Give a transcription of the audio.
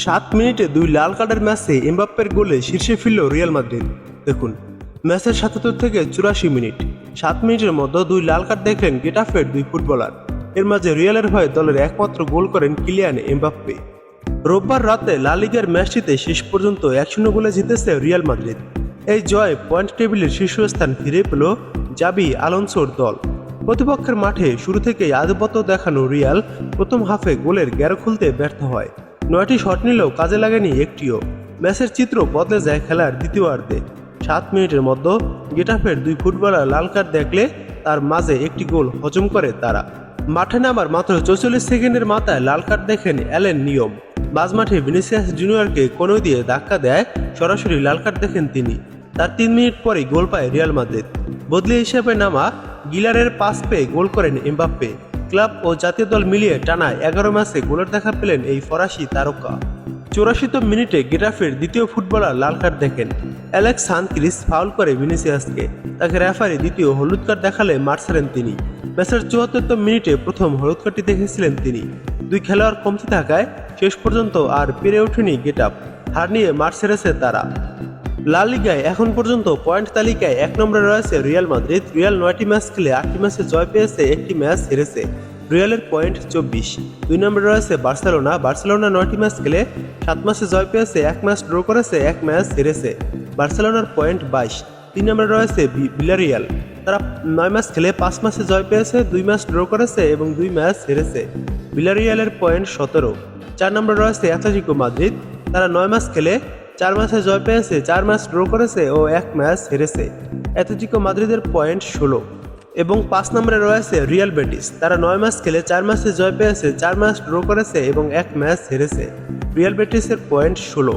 7 মিনিটে 2 লাল কার্ডের ম্যাচে এমবাপ্পের গোলে শীর্ষে ফিরল রিয়াল মাদ্রিদ। দেখুন, ম্যাচের ৭৭ থেকে ৮৪ মিনিট, 7 মিনিটের মধ্যে 2 লাল কার্ড দেখলেন গেটাফের 2 ফুটবলার। এর মাঝে রিয়ালের হয়ে দলের একমাত্র গোল করেন কিলিয়ান এমবাপ্পে। রোববার রাতে লা লিগার ম্যাচটিতে শেষ পর্যন্ত 1-0 গোলে জিতেছে রিয়াল মাদ্রিদ। এই জয় পয়েন্ট টেবিলের শীর্ষস্থান ফিরে পেল জাবি আলোনসোর দল। প্রতিপক্ষের মাঠে শুরু থেকেই আধিপত্য দেখানো রিয়াল প্রথম হাফে গোলের গ্যারো খুলতে ব্যর্থ হয়। 9টি শট নিলেও কাজে লাগেনি একটিও। ম্যাচের চিত্র বদলে যায় খেলার দ্বিতীয়ার্ধে। 7 মিনিটের মধ্যে গেটাফের 2 ফুটবলার লাল কার্ড দেখলে তার মাঝে একটি গোল হজম করে তারা। মাঠে নামার মাত্র 44 সেকেন্ডের মাথায় লাল কার্ড দেখেন অ্যালেন নিয়ম। মাঝমাঠে ভিনিসিয়াস জুনিয়রকে কোণে দিয়ে ধাক্কা দেয়, সরাসরি লাল কার্ড দেখেন তিনি। তার 3 মিনিট পরেই গোল পায় রিয়াল মাদ্রিদ। বদলি হিসেবে নামা গিলারের পাস পেয়ে গোল করেন এমবাপ্পে। ক্লাব ও জাতীয় দল মিলিয়ে টানা 11 ম্যাচে গোলের দেখা পেলেন এই ফরাসি তারকা। 84তম মিনিটে গেটাফের দ্বিতীয় ফুটবলার লাল কার্ড দেখেন। অ্যালেক্স সানক্রিস ফাউল করে ভিনিসিয়াসকে। তাকে রেফারি দ্বিতীয় হলুদ কার্ড দেখালে মাঠ ছাড়েন তিনি। ম্যাচের 74তম মিনিটে প্রথম হলুদ কার্ডটি দেখেছিলেন তিনি। 2 খেলোয়াড় কমতি থাকায় শেষ পর্যন্ত আর পেরে ওঠেনি গেটাফ। হার নিয়ে মাঠ ছেড়েছে তারা। লা লিগায় এখন পর্যন্ত পয়েন্ট তালিকায় 1 নম্বরে রয়েছে রিয়াল মাদ্রিদ। রিয়াল 9টি ম্যাচ খেলে 8টি ম্যাচে জয় পেয়েছে, 1টি ম্যাচ হেরেছে। রিয়ালের পয়েন্ট 24। 2 নম্বরে রয়েছে বার্সেলোনা। বার্সেলোনা 9টি ম্যাচ খেলে 7 ম্যাচে জয় পেয়েছে, 1 ম্যাচ ড্র করেছে, 1 ম্যাচ হেরেছে। বার্সেলোনার পয়েন্ট 22। 3 নম্বরে রয়েছে ভিলারিয়াল। তারা 9 ম্যাচ খেলে 5 ম্যাচে জয় পেয়েছে, 2 ম্যাচ ড্র করেছে এবং 2 ম্যাচ হেরেছে। ভিলারিয়ালের পয়েন্ট 17। 4 নম্বরে রয়েছে অ্যাটলেটিকো মাদ্রিদ। তারা 9 ম্যাচ খেলে 4 ম্যাচে জয় পেয়েছে, 4 ম্যাচ ড্র করেছে ও 1 ম্যাচ হেরেছে। অ্যাটলেটিকো মাদ্রিদের পয়েন্ট 16 এবং 5 নম্বরে রয়েছে রিয়াল বেটিস। তারা 9 ম্যাচ খেলে 4 ম্যাচে জয় পেয়েছে, 4 ম্যাচ ড্র করেছে এবং 1 ম্যাচ হেরেছে। রিয়াল বেটিসের পয়েন্ট 16।